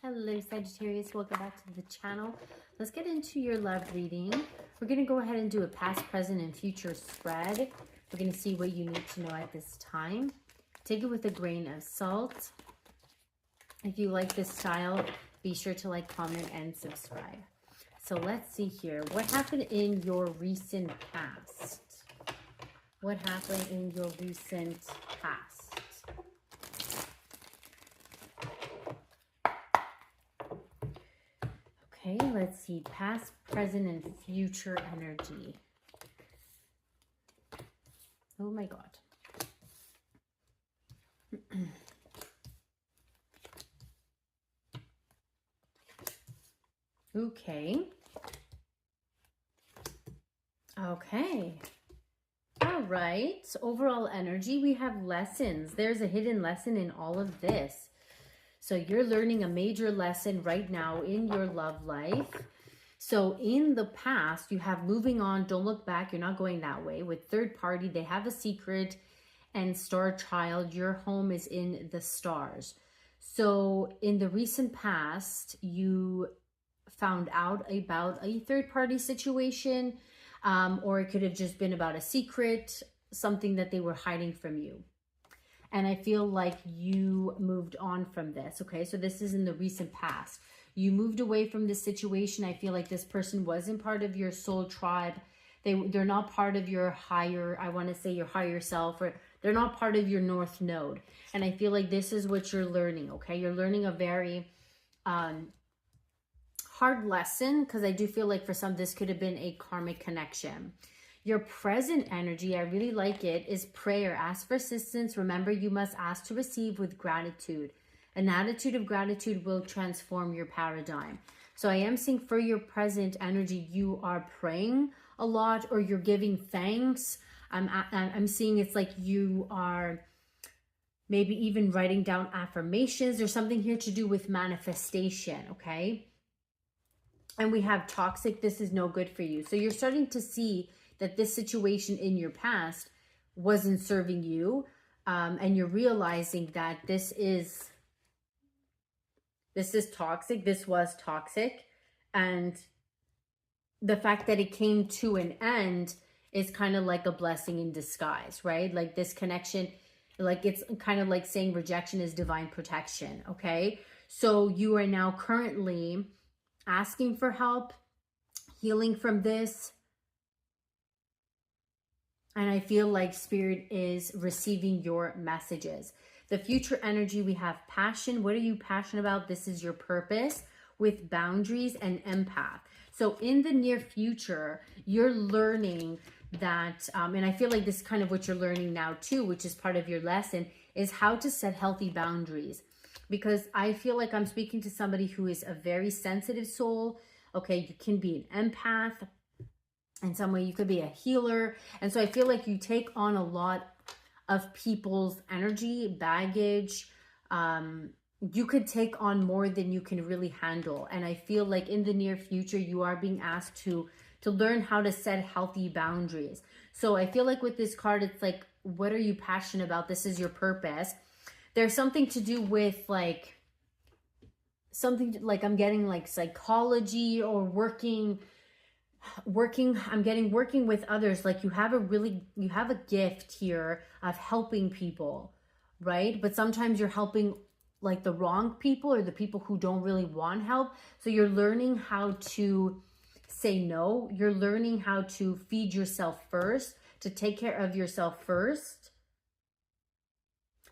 Hello Sagittarius, welcome back to the channel. Let's get into your love reading. We're going to go ahead and do a past, present, and future spread. We're going to see what you need to know at this time. Take it with a grain of salt. If you like this style, be sure to like, comment, and subscribe. So let's see here. What happened in your recent past? What happened in your recent past? Okay, let's see. Past, present, and future energy. Oh my God. Okay. Okay. All right. Overall energy, we have lessons. There's a hidden lesson in all of this. So you're learning a major lesson right now in your love life. So in the past, you have moving on, don't look back. You're not going that way. With third party, they have a secret, and star child, your home is in the stars. So in the recent past, you found out about a third party situation, or it could have just been about a secret, something that they were hiding from you. And I feel like you moved on from this, okay? So this is in the recent past. You moved away from this situation. I feel like this person wasn't part of your soul tribe. They're not part of your higher, I want to say your higher self, or they're not part of your north node. And I feel like this is what you're learning, okay? You're learning a very hard lesson, because I do feel like for some, this could have been a karmic connection. Your present energy, I really like it, is prayer. Ask for assistance. Remember, you must ask to receive with gratitude. An attitude of gratitude will transform your paradigm. So I am seeing for your present energy, you are praying a lot, or you're giving thanks. I'm seeing it's like you are maybe even writing down affirmations. There's something here to do with manifestation, okay? And we have toxic. This is no good for you. So you're starting to see that this situation in your past wasn't serving you, and you're realizing that this is toxic. This was toxic, and the fact that it came to an end is kind of like a blessing in disguise, right? Like this connection, like it's kind of like saying rejection is divine protection, okay? So you are now currently asking for help, healing from this. And I feel like Spirit is receiving your messages. The future energy, we have passion. What are you passionate about? This is your purpose, with boundaries and empath. So in the near future, you're learning that, and I feel like this is kind of what you're learning now too, which is part of your lesson, is how to set healthy boundaries. Because I feel like I'm speaking to somebody who is a very sensitive soul. Okay, you can be an empath. In some way, you could be a healer. And so I feel like you take on a lot of people's energy, baggage. You could take on more than you can really handle. And I feel like in the near future, you are being asked to learn how to set healthy boundaries. So I feel like with this card, it's like, what are you passionate about? This is your purpose. There's something to do with like, something like I'm getting like psychology, or working with others. Like you have a gift here of helping people, right? But sometimes you're helping like the wrong people, or the people who don't really want help. So you're learning how to say no. You're learning how to feed yourself first, to take care of yourself first,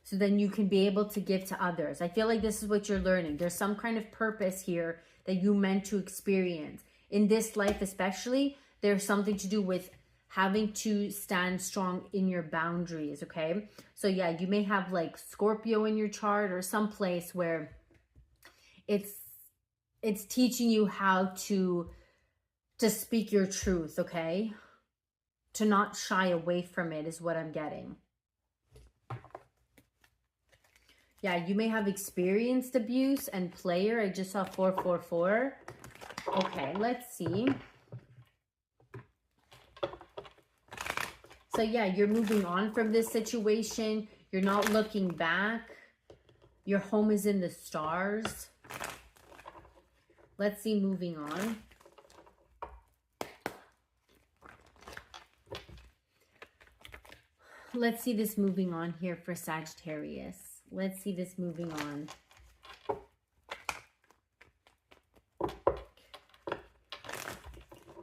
so then you can be able to give to others. I feel like this is what you're learning. There's some kind of purpose here that you meant to experience. In this life especially, there's something to do with having to stand strong in your boundaries, okay? So yeah, you may have like Scorpio in your chart, or some place where it's teaching you how to speak your truth, okay? To not shy away from it is what I'm getting. Yeah, you may have experienced abuse and player. I just saw 444. Okay, let's see. So yeah, you're moving on from this situation. You're not looking back. Your home is in the stars. Let's see, moving on. Let's see this moving on here for Sagittarius. Let's see this moving on.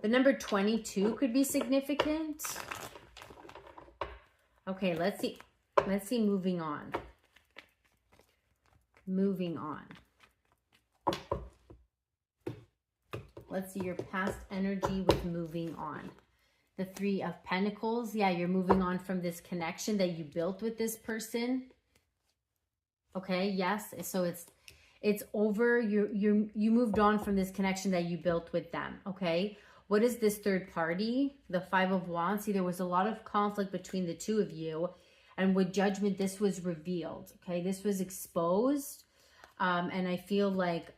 The number 22 could be significant. Okay, let's see. Let's see, moving on. Moving on. Let's see your past energy with moving on. The 3 of Pentacles. Yeah, you're moving on from this connection that you built with this person. Okay, yes. So it's over. You moved on from this connection that you built with them. Okay. What is this third party? The 5 of Wands. See, there was a lot of conflict between the two of you. And with Judgment, this was revealed. Okay, this was exposed. And I feel like,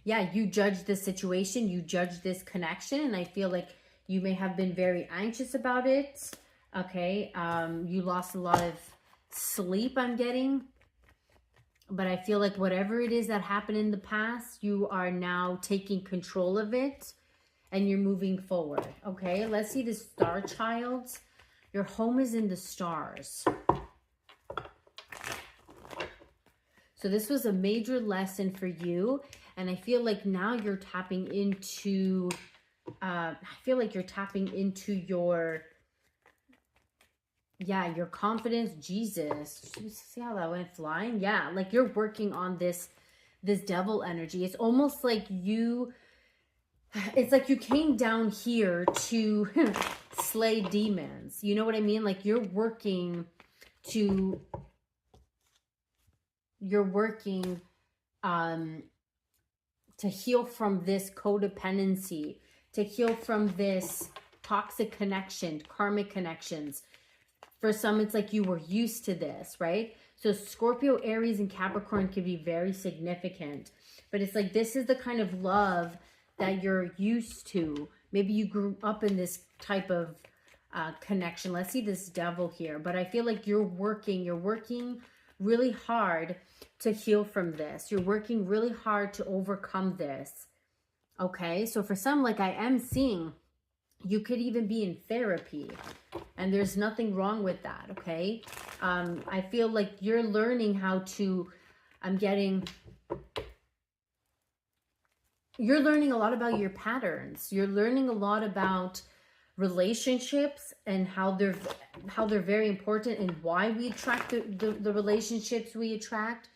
yeah, you judged the situation. You judged this connection. And I feel like you may have been very anxious about it. Okay, you lost a lot of sleep, I'm getting. But I feel like whatever it is that happened in the past, you are now taking control of it and you're moving forward. Okay, let's see the Star Child. Your home is in the stars. So this was a major lesson for you. And I feel like now you're tapping into, your, yeah, your confidence. Jesus, see how that went flying? Yeah, like you're working on this devil energy. It's almost like it's like you came down here to slay demons. You know what I mean? Like you're working to heal from this codependency, to heal from this toxic connection, karmic connections. For some, it's like you were used to this, right? So Scorpio, Aries, and Capricorn can be very significant. But it's like this is the kind of love that you're used to. Maybe you grew up in this type of connection. Let's see this devil here. But I feel like you're working really hard to heal from this. You're working really hard to overcome this. Okay? So for some, like I am seeing, you could even be in therapy. And there's nothing wrong with that, okay? I feel like you're learning how to, you're learning a lot about your patterns. You're learning a lot about relationships and how they're very important and why we attract the relationships we attract.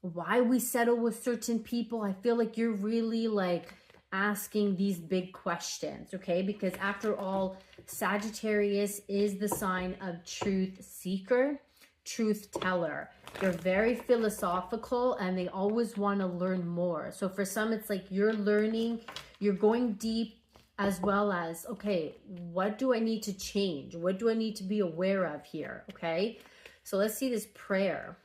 Why we settle with certain people. I feel like you're really like asking these big questions, okay? Because after all, Sagittarius is the sign of truth seeker, truth teller. They're very philosophical and they always want to learn more. So for some, it's like you're learning, you're going deep, as well as, okay, what do I need to change? What do I need to be aware of here? Okay, so let's see this prayer.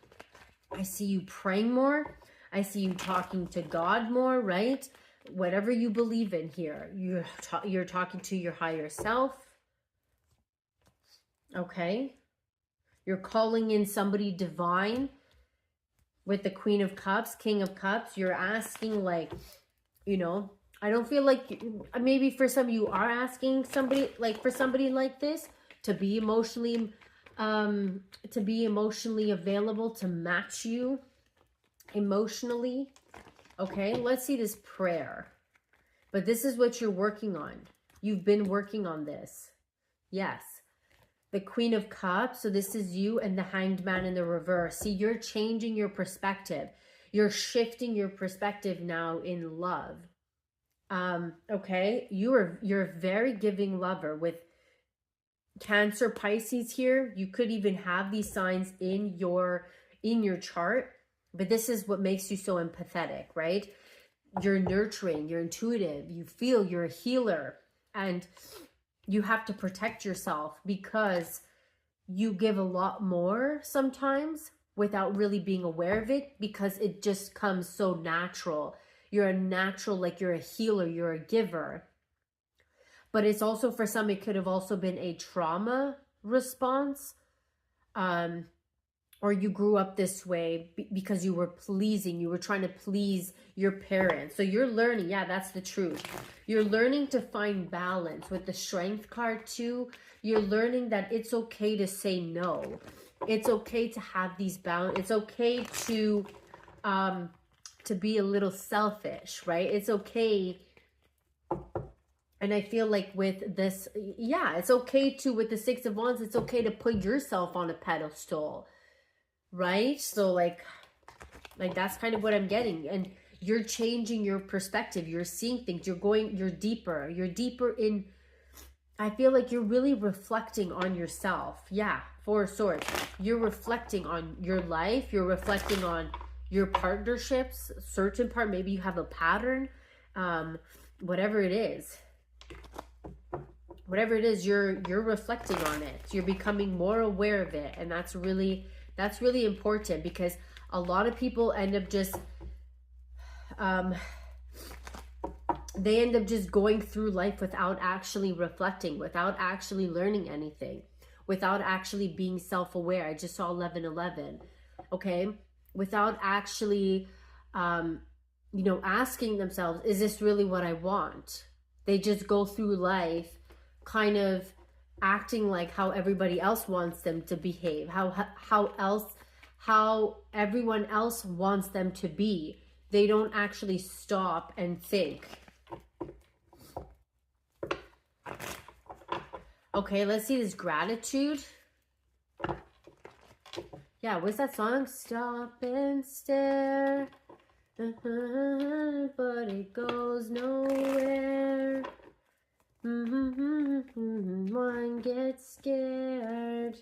I see you praying more. I see you talking to God more, right? Whatever you believe in here, you're talking to your higher self. Okay, you're calling in somebody divine with the Queen of Cups, King of Cups. You're asking, like, you know, I don't feel like, maybe for some of you are asking somebody, like for somebody like this to be emotionally available, to match you emotionally. Okay, let's see this prayer. But this is what you're working on. You've been working on this. Yes. The Queen of Cups. So this is you and the Hanged Man in the reverse. See, you're changing your perspective. You're shifting your perspective now in love. Okay, you're a very giving lover with Cancer, Pisces here. You could even have these signs in your chart, but this is what makes you so empathetic, right? You're nurturing, you're intuitive, you feel, you're a healer, and you have to protect yourself because you give a lot more sometimes without really being aware of it, because it just comes so natural. You're a natural, like you're a healer, you're a giver. But it's also, for some, it could have also been a trauma response. or you grew up this way because you were pleasing, you were trying to please your parents. So you're learning, yeah, that's the truth. You're learning to find balance with the Strength card too. You're learning that it's okay to say no. It's okay to have these boundaries. It's okay to be a little selfish, right? It's okay. And I feel like with this, yeah, it's okay to, with the Six of Wands, it's okay to put yourself on a pedestal, right? So like that's kind of what I'm getting. And you're changing your perspective. You're seeing things. You're deeper. You're deeper in, I feel like you're really reflecting on yourself. Yeah, Four of Swords. You're reflecting on your life. You're reflecting on your partnerships, certain part. Maybe you have a pattern, whatever it is. Whatever it is, you're reflecting on it. You're becoming more aware of it. And that's really important, because a lot of people end up just, they end up just going through life without actually reflecting, without actually learning anything, without actually being self-aware. I just saw 1111, okay? Without actually, you know, asking themselves, is this really what I want? They just go through life kind of acting like how everybody else wants them to behave, how everyone else wants them to be. They don't actually stop and think. Okay, let's see this gratitude. Yeah, what's that song? Stop and stare, but it goes nowhere. One gets scared.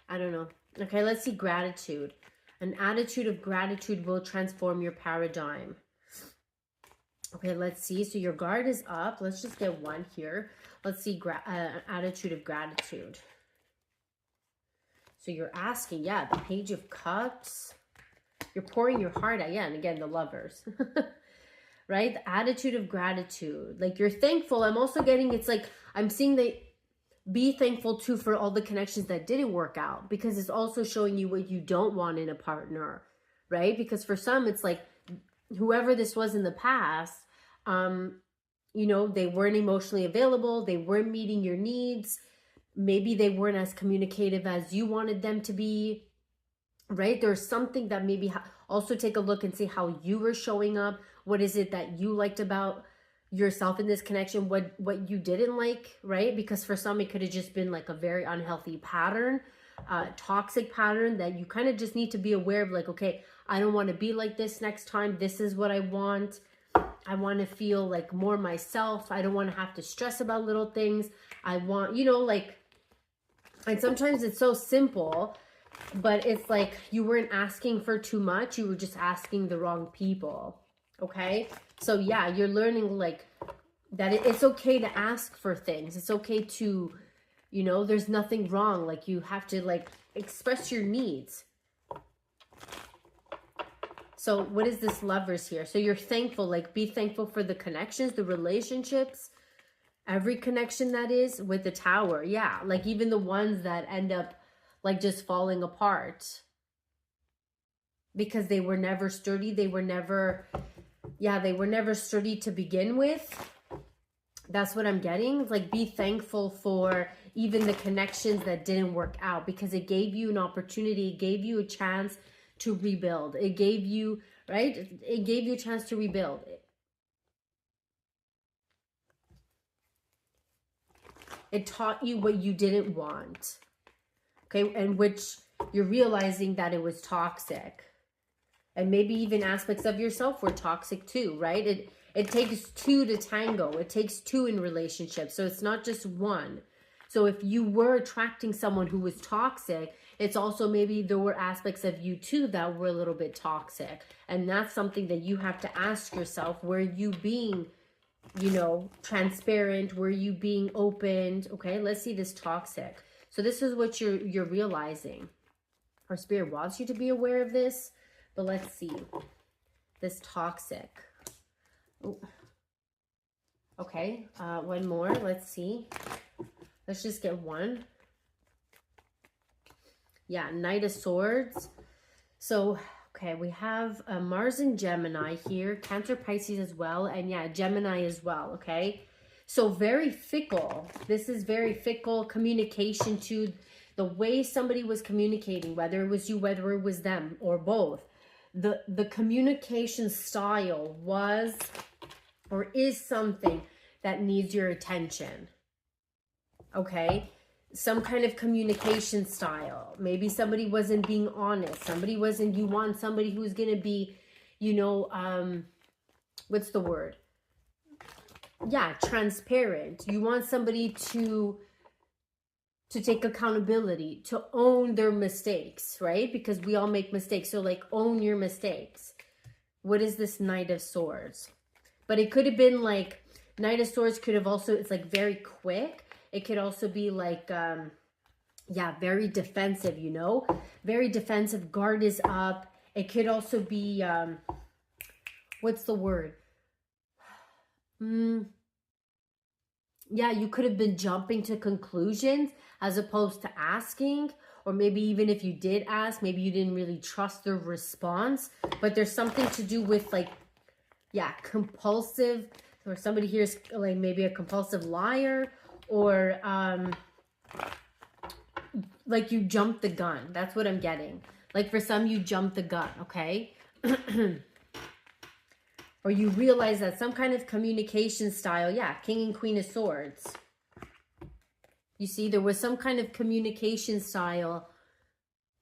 I don't know. Okay, let's see gratitude. An attitude of gratitude will transform your paradigm. Okay, let's see. So your guard is up. Let's just get one here. Let's see attitude of gratitude. So you're asking, yeah, the Page of Cups. You're pouring your heart out. Yeah, and again, the Lovers. Right? The attitude of gratitude. Like you're thankful. I'm also getting, it's like, I'm seeing that be thankful too for all the connections that didn't work out, because it's also showing you what you don't want in a partner, right? Because for some, it's like whoever this was in the past, you know, they weren't emotionally available. They weren't meeting your needs. Maybe they weren't as communicative as you wanted them to be, right? There's something that maybe also take a look and see how you were showing up. What is it that you liked about yourself in this connection? What you didn't like, right? Because for some, it could have just been like a very unhealthy pattern, toxic pattern that you kind of just need to be aware of. Like, okay, I don't want to be like this next time. This is what I want. I want to feel like more myself. I don't want to have to stress about little things. I want, you know, like, and sometimes it's so simple, but it's like you weren't asking for too much. You were just asking the wrong people. Okay. So yeah, you're learning like that it's okay to ask for things. It's okay to, you know, there's nothing wrong. Like you have to like express your needs. So what is this Lovers here? So you're thankful, like be thankful for the connections, the relationships, every connection that is with the Tower. Yeah. Like even the ones that end up like just falling apart because they were never sturdy. They were never, yeah, they were never sturdy to begin with. That's what I'm getting. Like be thankful for even the connections that didn't work out, because it gave you an opportunity. It gave you a chance to rebuild. It gave you, right? It gave you a chance to rebuild. It taught you what you didn't want. Okay, and which you're realizing that it was toxic. And maybe even aspects of yourself were toxic too, right? It takes two to tango. It takes two in relationships. So it's not just one. So if you were attracting someone who was toxic, it's also maybe there were aspects of you too that were a little bit toxic. And that's something that you have to ask yourself. Were you being, you know, transparent? Were you being open? Okay, let's see this toxic. So this is what you're realizing. Our Spirit wants you to be aware of this. But let's see. This toxic. Ooh. Okay, one more. Let's see. Let's just get one. Yeah, Knight of Swords. So, okay, we have Mars and Gemini here, Cancer, Pisces as well, and yeah, Gemini as well, okay? So very fickle. This is very fickle communication to the way somebody was communicating, whether it was you, whether it was them, or both. The communication style was or is something that needs your attention, okay? Some kind of communication style. Maybe somebody wasn't being honest. Somebody wasn't, you want somebody who's going to be, you know, what's the word? Yeah, transparent. You want somebody to take accountability, to own their mistakes, right? Because we all make mistakes. So like, own your mistakes. What is this Knight of Swords? But it could have been like, Knight of Swords could have also, it's like very quick. It could also be like, yeah, very defensive, you know, very defensive, guard is up. It could also be, what's the word? Yeah, you could have been jumping to conclusions as opposed to asking, or maybe even if you did ask, maybe you didn't really trust their response, but there's something to do with like, yeah, compulsive, or somebody here is like maybe a compulsive liar, or like you jumped the gun. That's what I'm getting. Like for some, you jumped the gun, okay? Or you realize that some kind of communication style, yeah, King and Queen of Swords. You see, there was some kind of communication style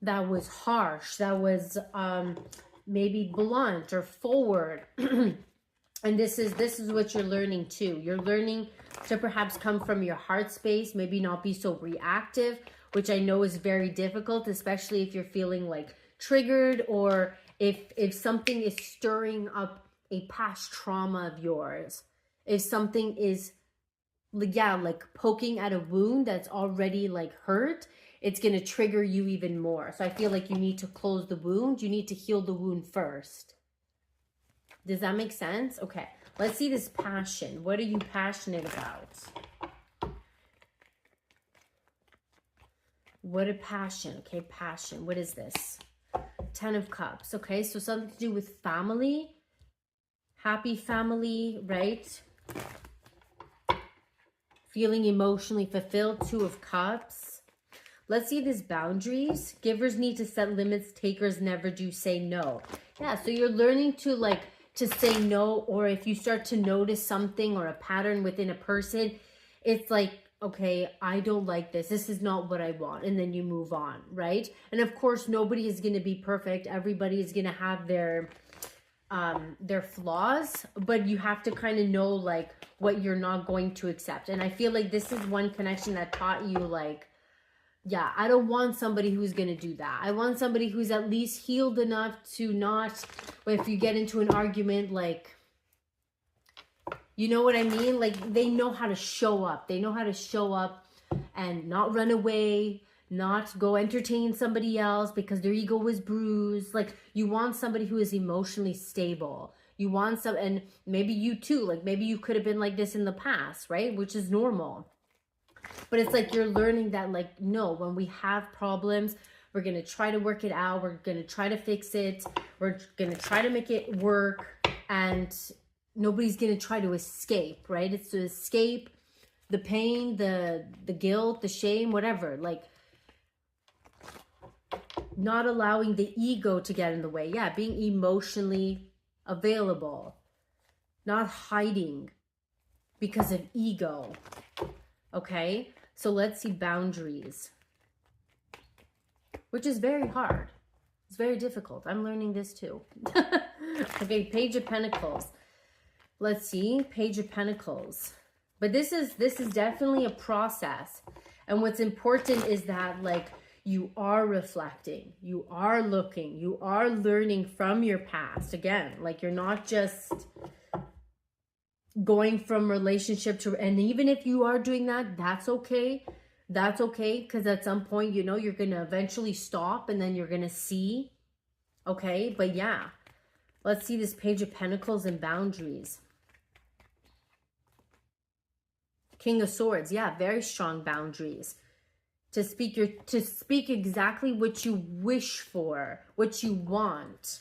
that was harsh, that was maybe blunt or forward. And this is what you're learning too. You're learning to perhaps come from your heart space, maybe not be so reactive, which I know is very difficult, especially if you're feeling like triggered, or if something is stirring up a past trauma of yours. If something is, yeah, like poking at a wound that's already like hurt, it's going to trigger you even more. So I feel like you need to close the wound. You need to heal the wound first. Does that make sense? Okay, let's see this passion. What are you passionate about? What a passion. Okay, passion. What is this? 10 of Cups. Okay, so something to do with family. Happy family, right? Feeling emotionally fulfilled. 2 of Cups. Let's see this boundaries. Givers need to set limits. Takers never do. Say no. Yeah, so you're learning to like, to say no, or if you start to notice something or a pattern within a person, it's like, okay, I don't like this. This is not what I want. And then you move on, right? And of course, nobody is going to be perfect. Everybody is going to have their flaws, but you have to kind of know like what you're not going to accept. And I feel like this is one connection that taught you like, yeah, I don't want somebody who's going to do that. I want somebody who's at least healed enough to not, if you get into an argument, like, you know what I mean? Like, they know how to show up. They know how to show up and not run away, not go entertain somebody else because their ego was bruised. Like, you want somebody who is emotionally stable. You want some, and maybe you too, like maybe you could have been like this in the past, right? Which is normal. But it's like you're learning that like, no, when we have problems, we're going to try to work it out. We're going to try to fix it. We're going to try to make it work. And nobody's going to try to escape, right? It's to escape the pain, the guilt, the shame, whatever. Like, not allowing the ego to get in the way. Yeah, being emotionally available. Not hiding because of ego. Okay, so let's see boundaries, which is very hard. It's very difficult. I'm learning this too. Okay, Page of Pentacles. Let's see, Page of Pentacles. But this is definitely a process. And what's important is that like you are reflecting, you are looking, you are learning from your past. Again, like you're not just going from relationship to, and even if you are doing that, that's okay. That's okay, because at some point, you know, you're going to eventually stop and then you're going to see. Okay, but yeah, let's see this Page of Pentacles and boundaries. King of Swords, yeah, very strong boundaries. to speak exactly what you wish for, what you want,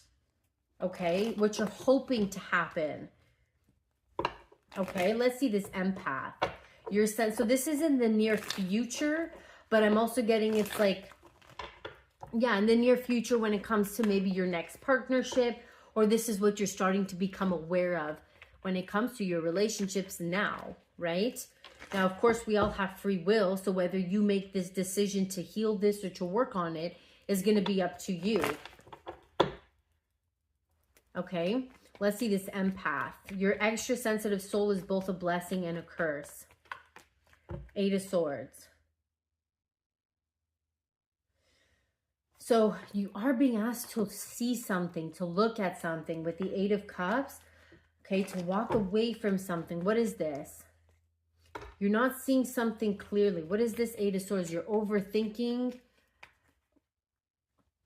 okay? What you're hoping to happen. Okay, let's see this empath. So this is in the near future, but I'm also getting it's like, yeah, in the near future when it comes to maybe your next partnership, or this is what you're starting to become aware of when it comes to your relationships now, right? Now, of course, we all have free will, so whether you make this decision to heal this or to work on it is going to be up to you. Okay, let's see this empath. Your extra sensitive soul is both a blessing and a curse. 8 of Swords. So you are being asked to see something, to look at something with the 8 of Cups, okay, to walk away from something. What is this? You're not seeing something clearly. What is this 8 of Swords? You're overthinking.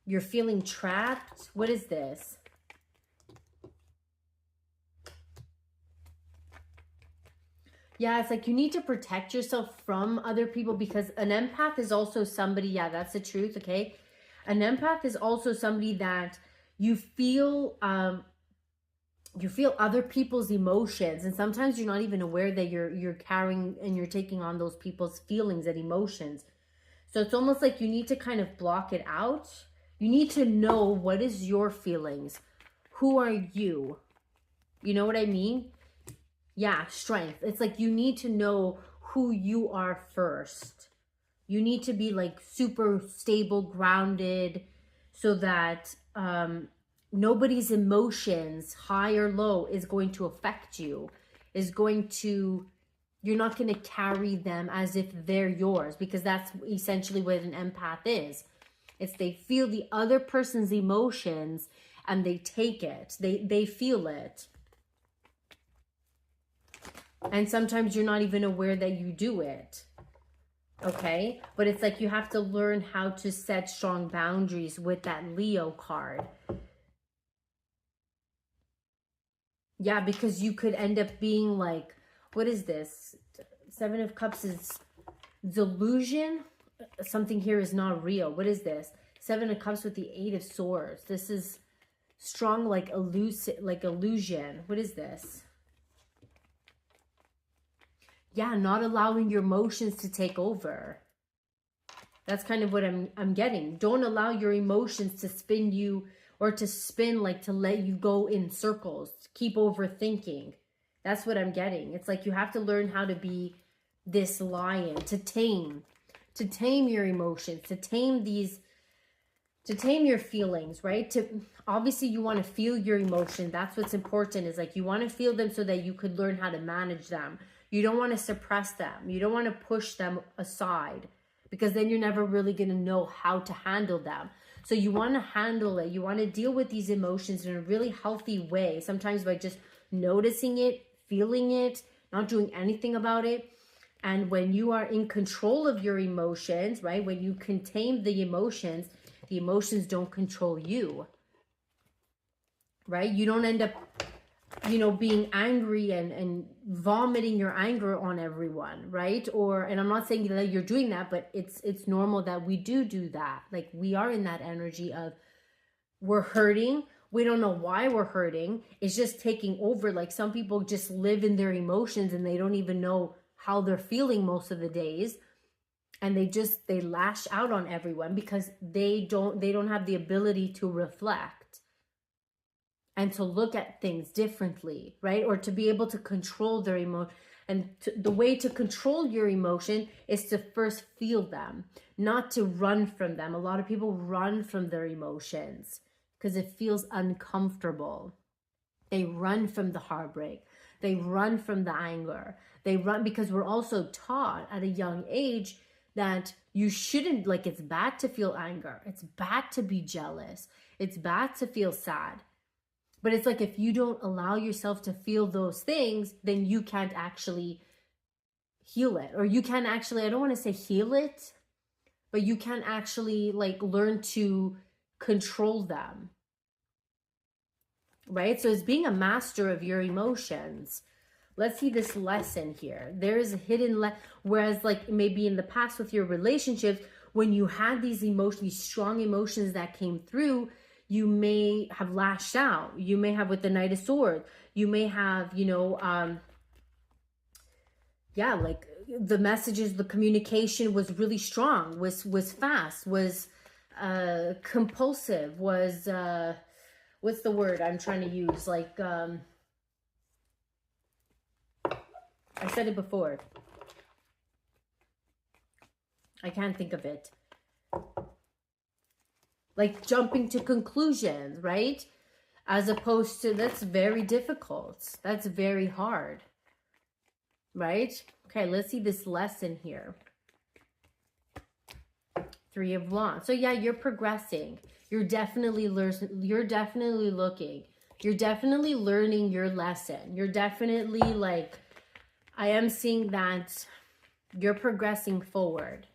You're feeling trapped. What is this? Yeah, it's like you need to protect yourself from other people, because an empath is also somebody, yeah, that's the truth, okay? An empath is also somebody that you feel other people's emotions, and sometimes you're not even aware that you're carrying and you're taking on those people's feelings and emotions. So it's almost like you need to kind of block it out. You need to know what is your feelings. Who are you? You know what I mean? Yeah, strength. It's like you need to know who you are first. You need to be like super stable, grounded, so that nobody's emotions, high or low, is going to affect you. You're not going to carry them as if they're yours, because that's essentially what an empath is. It's they feel the other person's emotions and they take it. They feel it. And sometimes you're not even aware that you do it. Okay? But it's like you have to learn how to set strong boundaries with that Leo card. Yeah, because you could end up being like, what is this? 7 of Cups is delusion. Something here is not real. What is this? 7 of Cups with the 8 of Swords. This is strong, like illusion. What is this? Yeah, not allowing your emotions to take over. That's kind of what I'm getting. Don't allow your emotions to spin you, or to spin, like to let you go in circles. Keep overthinking. That's what I'm getting. It's like you have to learn how to be this lion, to tame your emotions, to tame your feelings, right? Obviously you want to feel your emotion. That's what's important, is like you want to feel them so that you could learn how to manage them. You don't want to suppress them. You don't want to push them aside, because then you're never really going to know how to handle them. So you want to handle it. You want to deal with these emotions in a really healthy way. Sometimes by just noticing it, feeling it, not doing anything about it. And when you are in control of your emotions, right? When you contain the emotions don't control you, right? You don't end up, being angry and vomiting your anger on everyone, right? And I'm not saying that you're doing that, but it's normal that we do that. Like, we are in that energy of, we're hurting. We don't know why we're hurting. It's just taking over. Like, some people just live in their emotions and they don't even know how they're feeling most of the days. And they lash out on everyone because they don't have the ability to reflect and to look at things differently, right? Or to be able to control their emotion. And the way to control your emotion is to first feel them, not to run from them. A lot of people run from their emotions because it feels uncomfortable. They run from the heartbreak. They run from the anger. They run because we're also taught at a young age that you shouldn't, like, it's bad to feel anger. It's bad to be jealous. It's bad to feel sad. But it's like, if you don't allow yourself to feel those things, then you can't actually heal it. Or you can actually, I don't want to say heal it, but you can actually, like, learn to control them. Right? So it's being a master of your emotions. Let's see this lesson here. There is a hidden whereas like maybe in the past with your relationships, when you had these strong emotions that came through, you may have lashed out. You may have with the Knight of Swords. You may have, you know, yeah, like the messages, the communication was really strong, was fast, was compulsive, was what's the word I'm trying to use? Like I said it before. I can't think of it. Like jumping to conclusions, right? As opposed to, that's very difficult. That's very hard. Right? Okay, let's see this lesson here. 3 of Wands. So yeah, you're progressing. You're definitely looking. You're definitely learning your lesson. You're definitely like, I am seeing that you're progressing forward.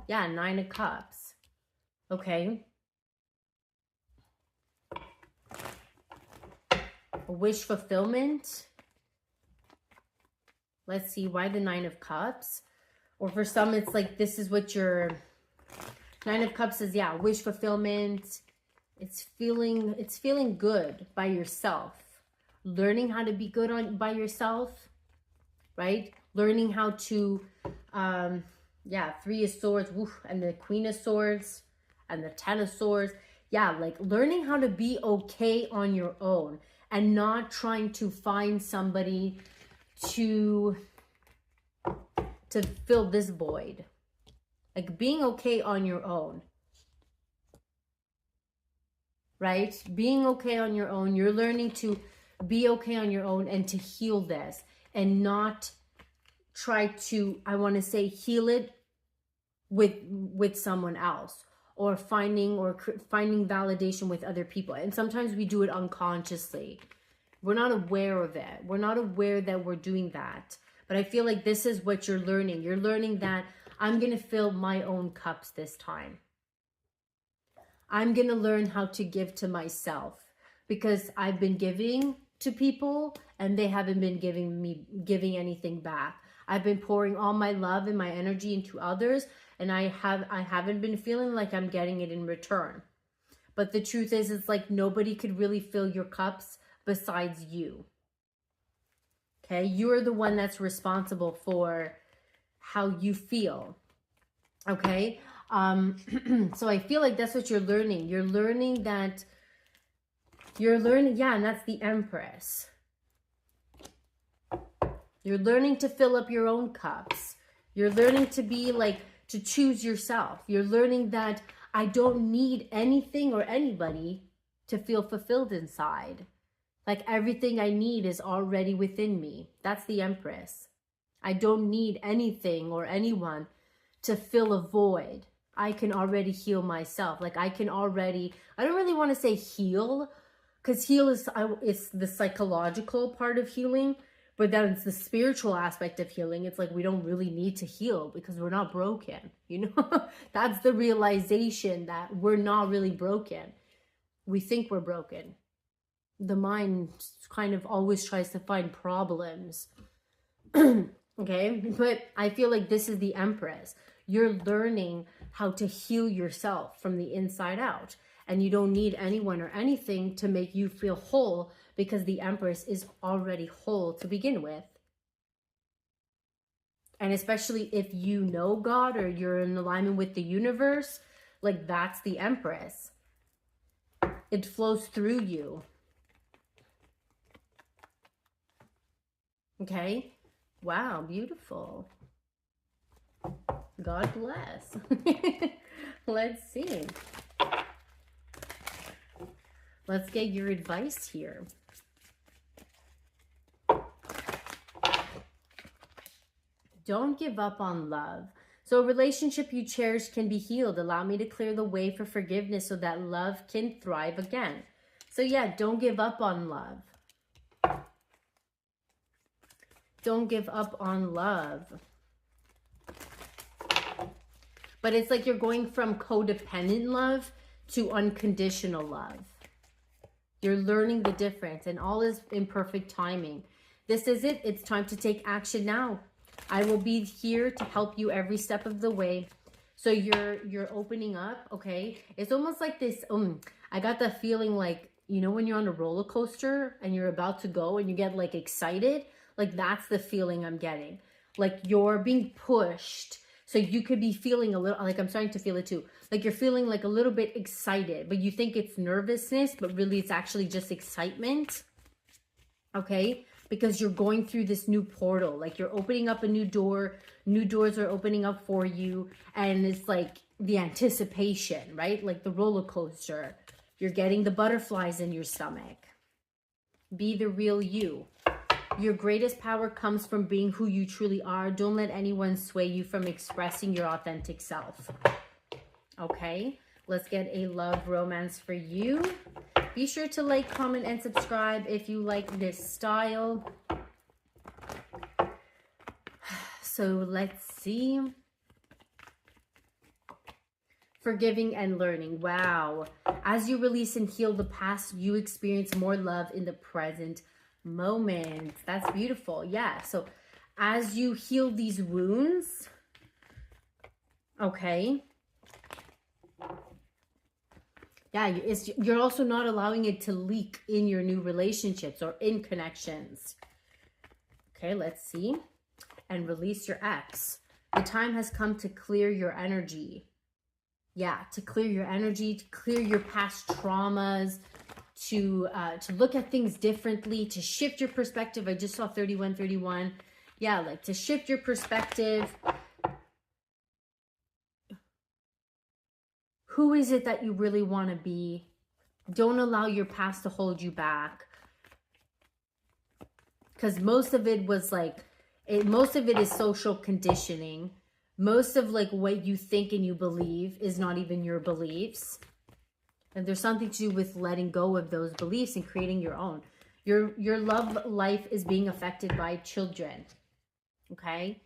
Yeah, 9 of Cups. Okay. Wish fulfillment. Let's see, why the 9 of Cups? Or for some, it's like, this is what your 9 of Cups is, yeah, wish fulfillment. It's feeling good by yourself. Learning how to be good by yourself, right? Learning how to, yeah, 3 of Swords, woof, and the Queen of Swords, and the 10 of Swords. Yeah, like learning how to be okay on your own and not trying to find somebody to fill this void. Like being okay on your own. Right? Being okay on your own. You're learning to be okay on your own and to heal this and not try to, I want to say, heal it with someone else, or finding validation with other people. And sometimes we do it unconsciously. We're not aware of it. We're not aware that we're doing that. But I feel like this is what you're learning. You're learning that I'm going to fill my own cups this time. I'm going to learn how to give to myself, because I've been giving to people and they haven't been giving anything back. I've been pouring all my love and my energy into others, and I haven't been feeling like I'm getting it in return. But the truth is, it's like nobody could really fill your cups besides you. Okay, you're the one that's responsible for how you feel. Okay, so I feel like that's what you're learning. You're learning, yeah, and that's the Empress. You're learning to fill up your own cups. You're learning to be like, to choose yourself. You're learning that I don't need anything or anybody to feel fulfilled inside. Like everything I need is already within me. That's the Empress. I don't need anything or anyone to fill a void. I can already heal myself. Like I don't really want to say heal, because heal is it's the psychological part of healing, but then it's the spiritual aspect of healing. It's like we don't really need to heal because we're not broken, you know? That's the realization that we're not really broken. We think we're broken. The mind kind of always tries to find problems. Okay, but I feel like this is the Empress. You're learning how to heal yourself from the inside out. And you don't need anyone or anything to make you feel whole, because the Empress is already whole to begin with. And especially if you know God or you're in alignment with the universe, like that's the Empress. It flows through you. Okay? Wow, beautiful. God bless. Let's see. Let's get your advice here. Don't give up on love. So a relationship you cherish can be healed. Allow me to clear the way for forgiveness so that love can thrive again. So yeah, don't give up on love. Don't give up on love. But it's like you're going from codependent love to unconditional love. You're learning the difference, and all is in perfect timing. This is it. It's time to take action now. I will be here to help you every step of the way. So you're opening up, okay? It's almost like this, I got the feeling like, you know, when you're on a roller coaster and you're about to go and you get like excited, like that's the feeling I'm getting. Like you're being pushed. So you could be feeling a little, like I'm starting to feel it too. Like you're feeling like a little bit excited, but you think it's nervousness, but really it's actually just excitement. Okay? Because you're going through this new portal. Like you're opening up a new door. New doors are opening up for you. And it's like the anticipation, right? Like the roller coaster. You're getting the butterflies in your stomach. Be the real you. Your greatest power comes from being who you truly are. Don't let anyone sway you from expressing your authentic self. Okay, let's get a love romance for you. Be sure to like, comment, and subscribe if you like this style. So let's see. Forgiving and learning. Wow. As you release and heal the past, you experience more love in the present moment. That's beautiful. Yeah. So as you heal these wounds, okay. Yeah, you're also not allowing it to leak in your new relationships or in connections. Okay, let's see. And release your ex. The time has come to clear your energy. Yeah, to clear your energy, to clear your past traumas, to look at things differently, to shift your perspective. I just saw 3131. Yeah, like to shift your perspective. Who is it that you really want to be? Don't allow your past to hold you back. Because most of it was like, most of it is social conditioning. Most of like what you think and you believe is not even your beliefs. And there's something to do with letting go of those beliefs and creating your own. Your love life is being affected by children. Okay?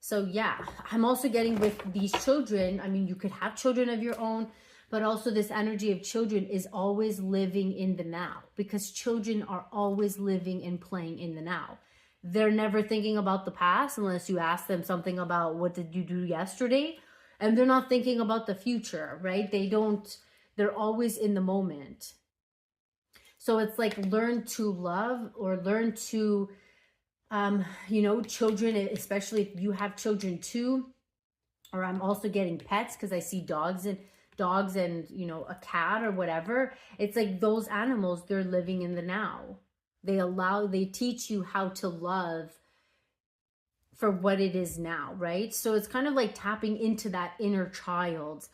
So yeah, I'm also getting with these children. I mean, you could have children of your own, but also this energy of children is always living in the now, because children are always living and playing in the now. They're never thinking about the past unless you ask them something about what did you do yesterday, and they're not thinking about the future, right? They're always in the moment. So it's like learn to love, or learn to you know, children, especially if you have children too, or I'm also getting pets because I see dogs and, you know, a cat or whatever. It's like those animals, they're living in the now. They teach you how to love for what it is now, right? So it's kind of like tapping into that inner child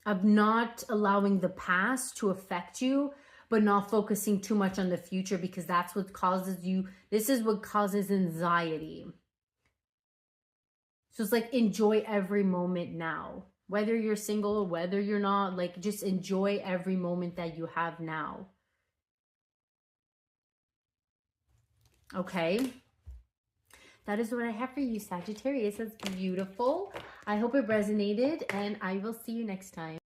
of not allowing the past to affect you, but not focusing too much on the future, because that's what causes you, this is what causes anxiety. So it's like enjoy every moment now. Whether you're single or whether you're not, like just enjoy every moment that you have now. Okay? That is what I have for you, Sagittarius. That's beautiful. I hope it resonated, and I will see you next time.